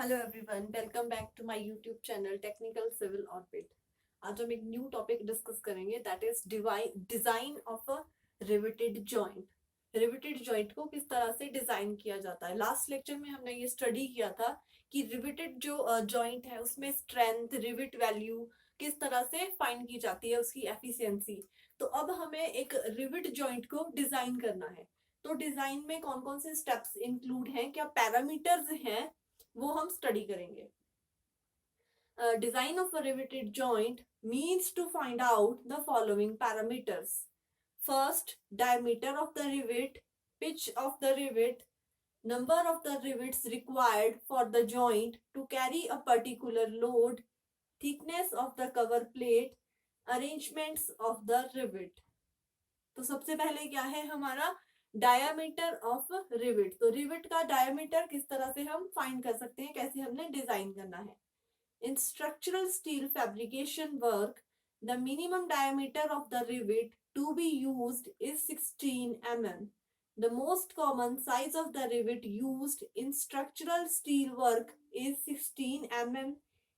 Hello everyone, welcome back to my YouTube channel technical civil orbit. आज हम एक new topic discuss करेंगे, that is design of a riveted joint. Riveted joint को किस तरह से डिजाइन किया जाता है। लास्ट लेक्चर में हमने ये स्टडी किया था कि रिवेटेड जो जॉइंट है उसमें स्ट्रेंथ, रिवेट वैल्यू किस तरह से फाइंड की जाती है, उसकी एफिशिएंसी। तो अब हमें एक रिवेट जॉइंट को डिजाइन करना है। तो डिजाइन में कौन कौन से स्टेप्स इंक्लूड हैं, क्या पैरामीटर्स हैं, वो हम स्टडी करेंगे। Design of a riveted joint means to find out the following parameters. First, diameter of the rivet, pitch of the rivet, number of the rivets required for the joint to carry a particular load, thickness of the cover plate, arrangements of the rivet. तो सबसे पहले क्या है हमारा diameter of rivet. तो rivet का diameter किस तरह से हम फाइंड कर सकते हैं, कैसे हमने डिजाइन करना है। In structural steel fabrication work the minimum diameter of the rivet to be used is 16 mm. The most common size of the rivet used in structural steel work is 16 mm,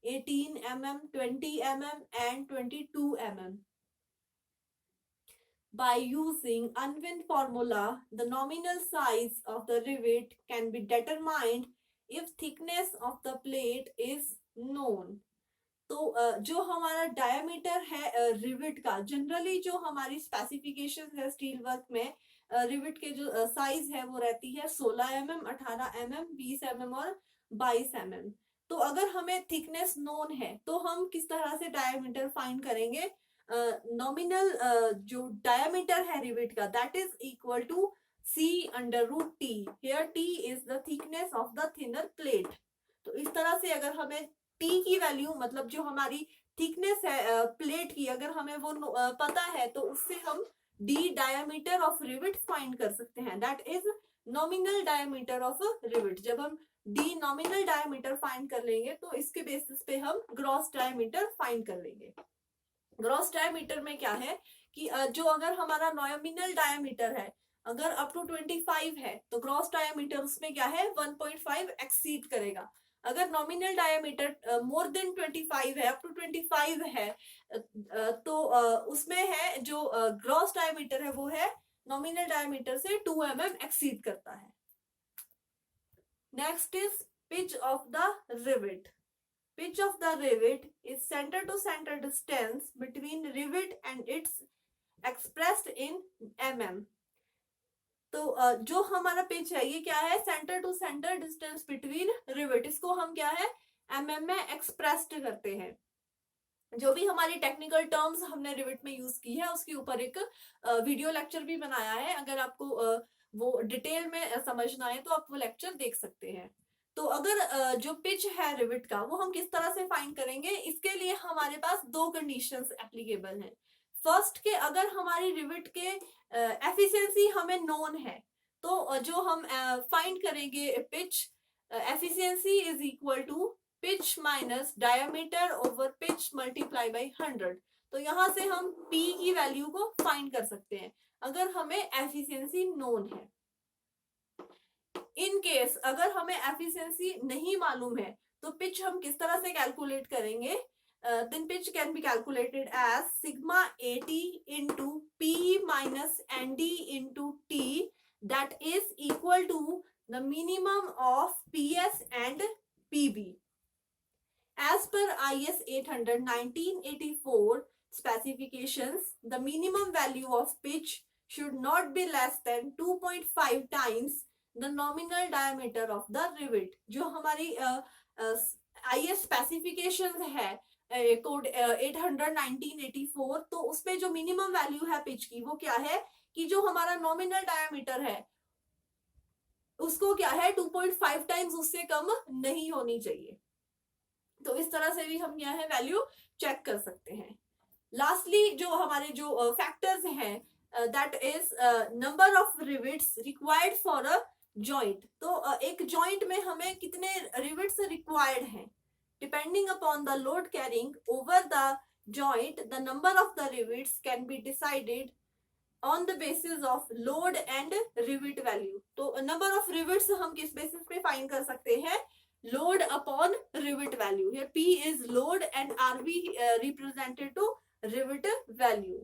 18 mm, 20 mm and 22 mm. By using Unwin formula, the nominal size of the rivet can be determined if thickness of the plate is known. तो जो हमारा diameter है rivet का, generally जो हमारी specification है steel work में, rivet के जो साइज है वो रहती है 16 mm, 18 mm, 20 mm और 22 mm। तो अगर हमें थिकनेस नोन है तो हम किस तरह से डायमीटर फाइंड करेंगे। नॉमिनल जो डायमीटर है रिवेट का, that is equal to C/√T। Here T is the thickness of the thinner plate. तो इस तरह से अगर हमें T की वैल्यू, मतलब जो हमारी थिकनेस है प्लेट की, अगर हमें वो पता है तो उससे हम D diameter of rivet find कर सकते हैं, that is nominal diameter of rivet. जब हम D नॉमिनल डायमीटर फाइंड कर लेंगे तो इसके बेसिस पे हम ग्रॉस डायमीटर फाइंड कर लेंगे। ग्रॉस डायमीटर में क्या है कि जो अगर हमारा नॉमिनल डायमीटर है अगर अप टू 25 है तो ग्रॉस डायमीटर उसमें क्या है 1.5 एक्सीड करेगा। अगर नॉमिनल डायमीटर मोर देन 25 है, अप टू 25 है, तो उसमें है जो ग्रॉस डायमीटर है वो है नॉमिनल डायमीटर से 2 mm एक्सीड करता है। Next is pitch of the rivet. Pitch of the rivet is center to center distance between rivet and its expressed in mm. तो जो हमारा पिच है ये क्या है, centre to centre distance between rivet. इसको हम क्या है mm में एक्सप्रेस्ड करते हैं। जो भी हमारी टेक्निकल टर्म्स हमने रिवेट में यूज की है उसके ऊपर एक वीडियो लेक्चर भी बनाया है। अगर आपको वो डिटेल में समझना है तो आप वो लेक्चर देख सकते हैं। तो अगर जो पिच है रिवेट का वो हम किस तरह से फाइंड करेंगे, इसके लिए हमारे पास दो कंडीशंस एप्लीकेबल हैं। फर्स्ट के अगर हमारी रिवेट के एफिशिएंसी हमें नोन है तो जो हम फाइंड करेंगे pitch efficiency is equal to pitch minus diameter over pitch multiply by 100। तो यहां से हम P की वैल्यू को फाइंड कर सकते हैं अगर हमें एफिशिएंसी नोन है। इन केस अगर हमें एफिशिएंसी नहीं मालूम है तो पिच हम किस तरह से कैलकुलेट करेंगे। then pitch can be calculated as sigma AT into P minus ND into T, that is equal to the minimum of PS and PB. As per IS 800 1984 specifications, the minimum value of pitch should not be less than 2.5 times the nominal diameter of the rivet। जो हमारी IS specifications है code 800 1984, तो उसमें जो minimum value है pitch की वो क्या है कि जो हमारा नॉमिनल डायमीटर है उसको क्या है 2.5 टाइम्स उससे कम नहीं होनी चाहिए। तो इस तरह से भी हम क्या है वैल्यू चेक कर सकते हैं। लास्टली जो हमारे जो फैक्टर्स हैं that is number of rivets required for a joint. तो एक जॉइंट में हमें कितने रिवेट्स रिक्वायर्ड हैं, depending upon the load carrying over the joint the number of the rivets can be decided on the basis of load and rivet value. तो number of rivets हम किस basis पे find कर सकते हैं, load upon rivet value. Here P is load and RV represented to rivet value.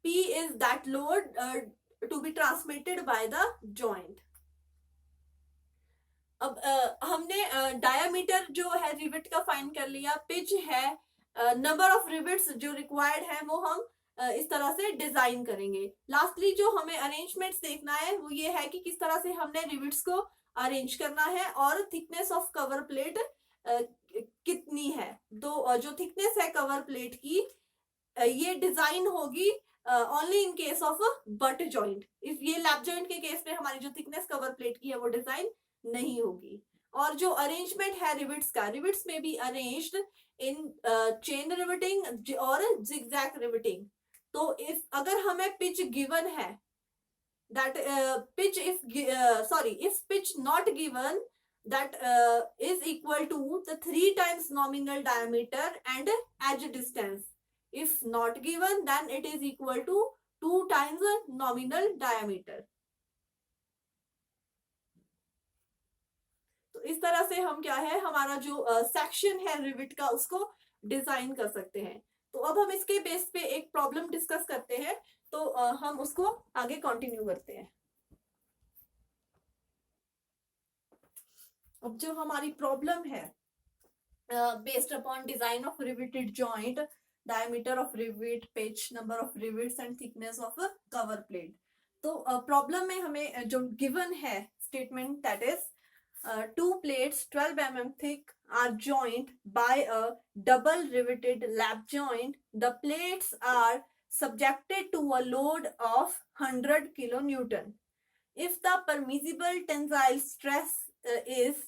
P is that load to be transmitted by the joint. अब हमने diameter जो है रिवेट का फाइंड कर लिया, पिच है, नंबर ऑफ रिवेट्स जो required है वो हम इस तरह से डिजाइन करेंगे. लास्टली जो हमें अरेंजमेंट्स देखना है वो ये है कि किस तरह से हमने रिवेट्स को अरेंज करना है और थिकनेस ऑफ कवर प्लेट कितनी है. तो जो थिकनेस है कवर प्लेट की ये डिजाइन होगी only in case of butt joint. If ये लैप जॉइंट के केस में हमारी जो थिकनेस कवर प्लेट की है वो डिजाइन नहीं होगी. और जो अरेंजमेंट है रिविट्स का, रिविट्स में be arranged in chain riveting और जिगजैग रिविटिंग. तो इफ अगर हमें पिच गिवन है that pitch if pitch not given, that is equal to the 3 times nominal diameter and edge distance. If not given, then it is equal to 2 times nominal diameter. तो इस तरह से हम क्या है हमारा जो सेक्शन है रिविट का उसको डिजाइन कर सकते हैं. तो अब हम इसके बेस पे एक प्रॉब्लम डिस्कस करते हैं. तो हम उसको आगे कंटिन्यू करते हैं. अब जो हमारी प्रॉब्लम है based upon design of riveted joint, diameter of rivet, pitch, number of rivets and thickness of cover plate. तो प्रॉब्लम में हमें जो गिवन है statement that is 2 plates 12 mm thick are joined by a double riveted lap joint. The plates are subjected to a load of 100 kilonewton. If the permissible tensile stress is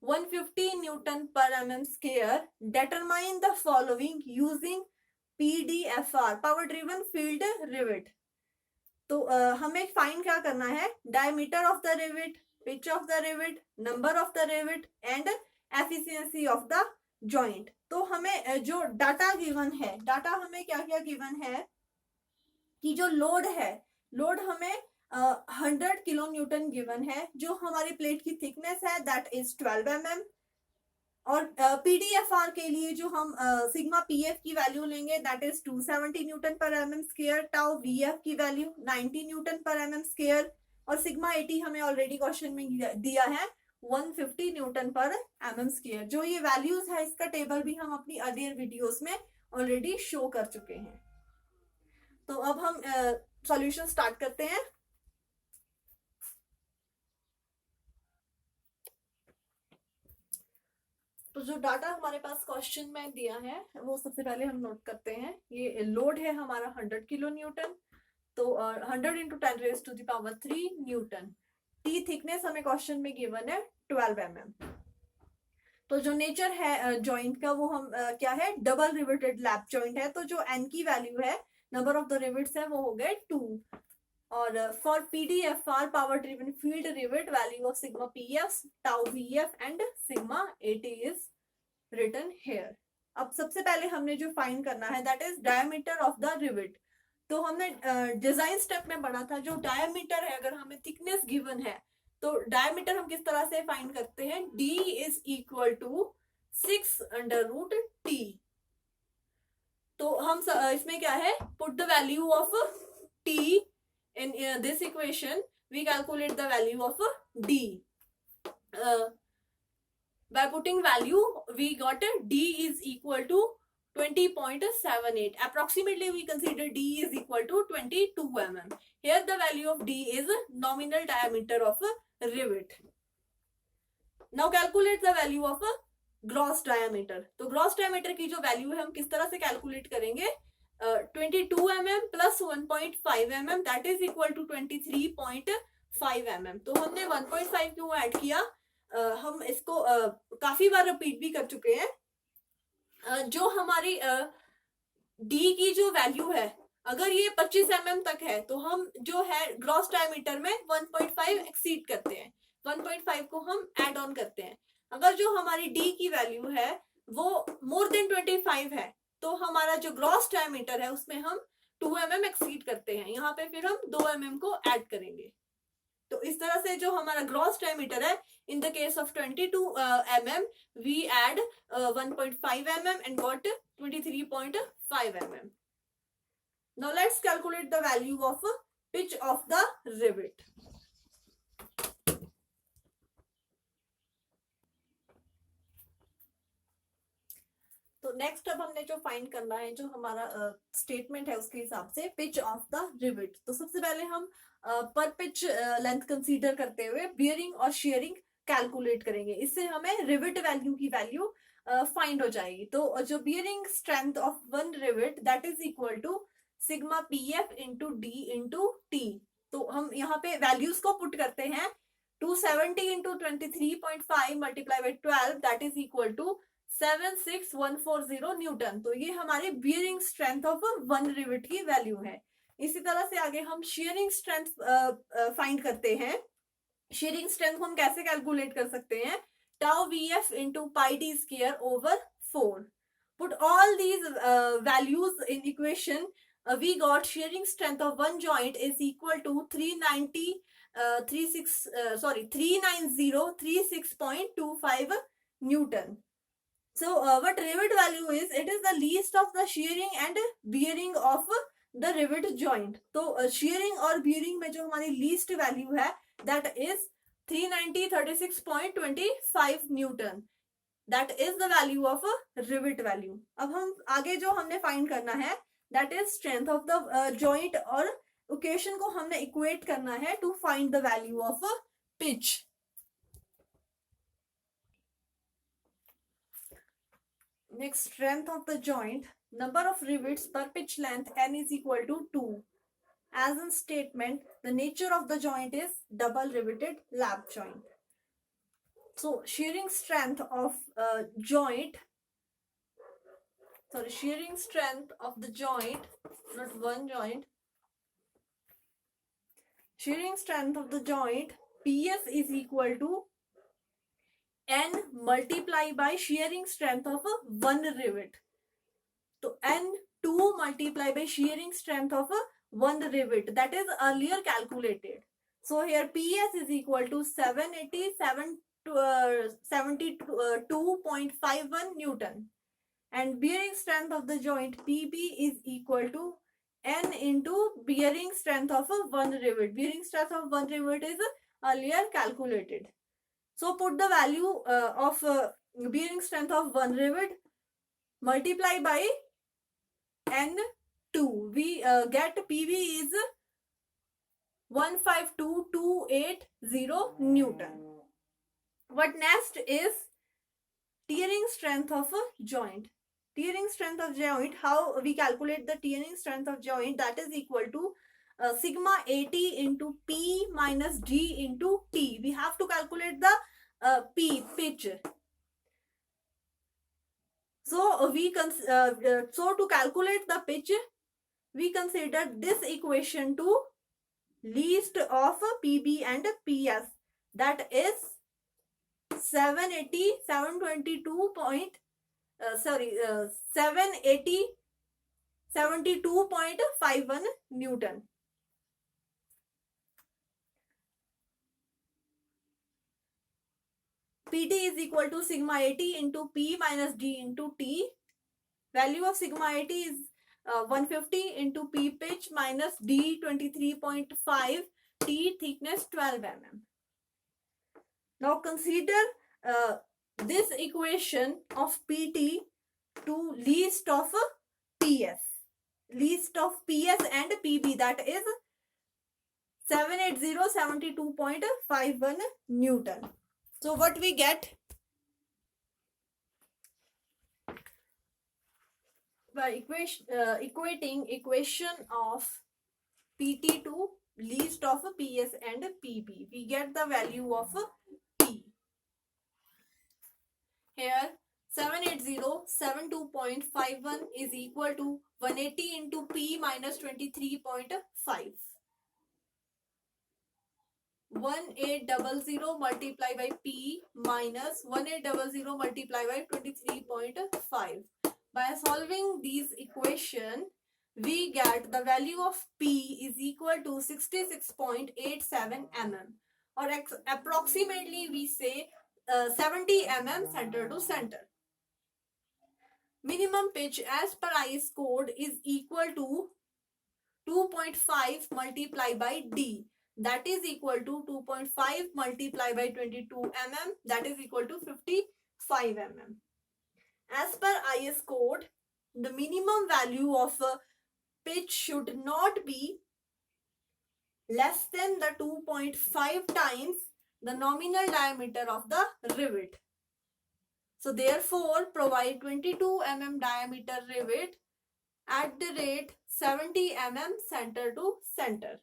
150 Newton per mm square, determine the following using PDFR, power driven field rivet. तो हमें find क्या करना है, diameter of the rivet, pitch of the rivet, number of the rivet and efficiency of the joint. तो हमें जो data given है, data हमें क्या क्या गिवन है कि जो लोड है, लोड हमें 100 किलो न्यूटन गिवन है. जो हमारी प्लेट की थिकनेस है दैट इज 12 mm. और पीडीएफआर के लिए जो हम सिग्मा पीएफ की वैल्यू लेंगे that is 270 newton per M M square. Tau VF की value 90 newton per M M square. और सिग्मा 80 हमें ऑलरेडी क्वेश्चन में दिया है 150 Newton per M M square. जो ये वैल्यूज है इसका टेबल भी हम अपनी अर्लियर वीडियोस में ऑलरेडी शो कर चुके हैं. तो अब हम सॉल्यूशन स्टार्ट करते हैं. तो जो डाटा हमारे पास क्वेश्चन में दिया है वो सबसे पहले हम नोट करते हैं. ये लोड है हमारा 100 किलो न्यूटन. तो 100 into 10 raise to the power 3 newton. T thickness हमें क्वेश्चन में गिवन है 12 mm. तो जो नेचर है जॉइंट का वो हम क्या है, डबल रिवेटेड लैप जॉइंट है. तो जो एन की वैल्यू है, नंबर ऑफ द रिवेट्स है वो हो गए 2. और for PDFR power driven field rivet, value of sigma PF, tau VF and sigma 80 is written here. अब सबसे पहले हमने जो फाइंड करना है that is diameter of the rivet. तो हमने डिजाइन स्टेप में पढ़ा था जो डायमीटर है, अगर हमें थिकनेस गिवन है तो डायमीटर हम किस तरह से फाइंड करते हैं, D is equal to 6√T. तो हम इसमें क्या है, put the value of T in this equation, we calculate the value of D. By putting value we got D is equal to 20.78. Approximately we consider D is equal to 22 mm. Here the value of D is nominal diameter of a rivet. Now calculate the value of a gross diameter. तो gross diameter की जो value है हम किस तरह से calculate करेंगे, 22 mm plus 1.5 mm that is equal to 23.5 mm. तो हमने 1.5 क्यों ऐड किया, हम इसको काफी बार रिपीट भी कर चुके हैं. जो हमारी डी की जो वैल्यू है, अगर ये 25 mm तक है तो हम जो है ग्रॉस डायमीटर में 1.5 एक्सीड करते हैं, 1.5 को हम ऐड ऑन करते हैं. अगर जो हमारी डी की वैल्यू है वो मोर देन 25 है तो हमारा जो ग्रॉस डायमीटर है उसमें हम 2 mm एक्सीड करते हैं. यहाँ पे फिर हम 2 mm को ऐड करेंगे. तो इस तरह से जो हमारा ग्रॉस डायमीटर है, in the case of 22 mm we add 1.5 mm and got 23.5 mm. Now let's calculate the value of pitch of the rivet. तो नेक्स्ट अब हमने जो फाइंड करना है, जो हमारा स्टेटमेंट है उसके हिसाब से पिच ऑफ द रिवेट। तो सबसे पहले हम पर पिच लेंथ कंसीडर करते हुए बियरिंग और शेयरिंग कैलकुलेट करेंगे। इससे हमें रिवेट वैल्यू की वैल्यू फाइंड हो जाएगी। तो जो bearing strength of one rivet that is equal to sigma P F into D into T. तो हम यहाँ पे वैल्यूज को पुट करते हैं। 270 into 23.5 multiply by 12 that is equal to 76140 newton. तो ये हमारे bearing strength of one rivet की वैल्यू है। इसी तरह से आगे हम शेयरिंग स्ट्रेंथ फाइंड करते हैं। शेयरिंग स्ट्रेंथ को हम कैसे कैलकुलेट कर सकते हैं? Tau V F into pi D square over 4। Put all these values in equation, we got shearing strength of one joint is equal to 39036.25 Newton. So what rivet value is? It is the least of the shearing and bearing of the rivet joint. तो shearing और bearing में जो हमारी least value है that is 39036.25 Newton. That is the value of rivet value. अब हम आगे जो हमने find करना है that is strength of the joint और occasion को हमने equate करना है to find the value of pitch. Next, strength of the joint, number of rivets per pitch length n is equal to 2. As in statement, the nature of the joint is double riveted lap joint. So shearing strength of shearing strength of the joint, not one joint. Shearing strength of the joint PS is equal to n multiply by shearing strength of one rivet. So n2 multiply by shearing strength of one rivet, that is earlier calculated. So here PS is equal to 72.51 Newton. And bearing strength of the joint PB is equal to n into bearing strength of one rivet. Bearing strength of one rivet is earlier calculated. So put the value of bearing strength of one rivet, multiply by n2. We get PB is 152,280 Newton. What next is tearing strength of a joint. Tearing strength of joint, how we calculate the tearing strength of joint? That is equal to sigma AT into P minus D into T. We have to calculate the pitch. So so to calculate the pitch, we consider this equation to least of PB and PS. That is 72.51 Newton. PT is equal to sigma AT into P minus D into T. Value of sigma AT is 150 into P pitch minus D 23.5, T thickness 12 mm. Now consider this equation of PT to least of PS. Least of PS and PB, that is 78072.51 Newton. So what we get? By equating equation of PT to least of PS and PB, we get the value of P. Here 78072.51 is equal to 180 into P minus 23.5. 1800 multiplied by P minus 1800 multiplied by 23.5. By solving these equation, we get the value of P is equal to 66.87 mm, or approximately we say 70 mm center to center. Minimum pitch as per IS code is equal to 2.5 multiplied by D, that is equal to 2.5 multiplied by 22 mm, that is equal to 55 mm. As per IS code, the minimum value of pitch should not be less than the 2.5 times the nominal diameter of the rivet. So therefore, provide 22 mm diameter rivet at the rate 70 mm center to center.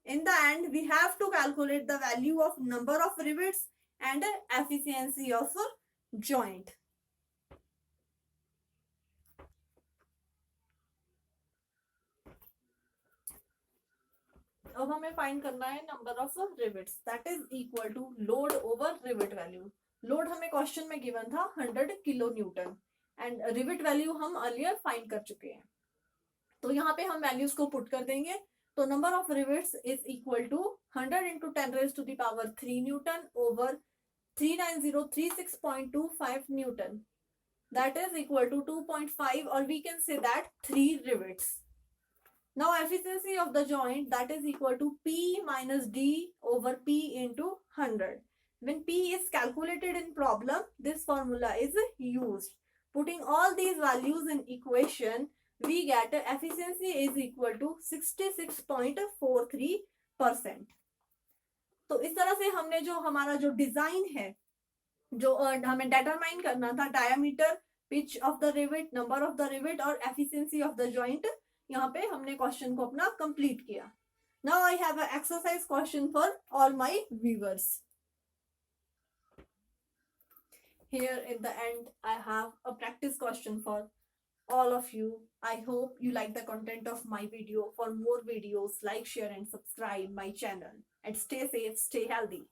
In the end, we have to calculate the value of number of rivets and efficiency of a joint. अब हमें find करना है number of rivets, that is equal to load over rivet value. Load हमें question में given था 100 kilo newton and rivet value हम earlier find कर चुके हैं. तो यहाँ पे हम वैल्यूज को पुट कर देंगे. तो number of rivets is equal to 100 into 10 raised to the power 3 newton over 39036.25 newton, that is equal to 2.5, or we can say that 3 rivets. Now efficiency of the joint, that is equal to P minus D over P into 100. When P is calculated in problem, this formula is used. Putting all these values in equation, we get efficiency is equal to 66.43%. तो इस तरह से हमने जो हमारा जो design है, जो हमें डिटरमाइन करना था diameter, pitch of the rivet, number of the rivet और एफिशिएंसी ऑफ द जॉइंट, यहाँ पे हमने क्वेश्चन को अपना कंप्लीट किया. Now I have a exercise question for all my viewers. Here in the end, I have a practice question for all of you. I hope you like the content of my video. For more videos, like, share and subscribe my channel, and stay safe, stay healthy.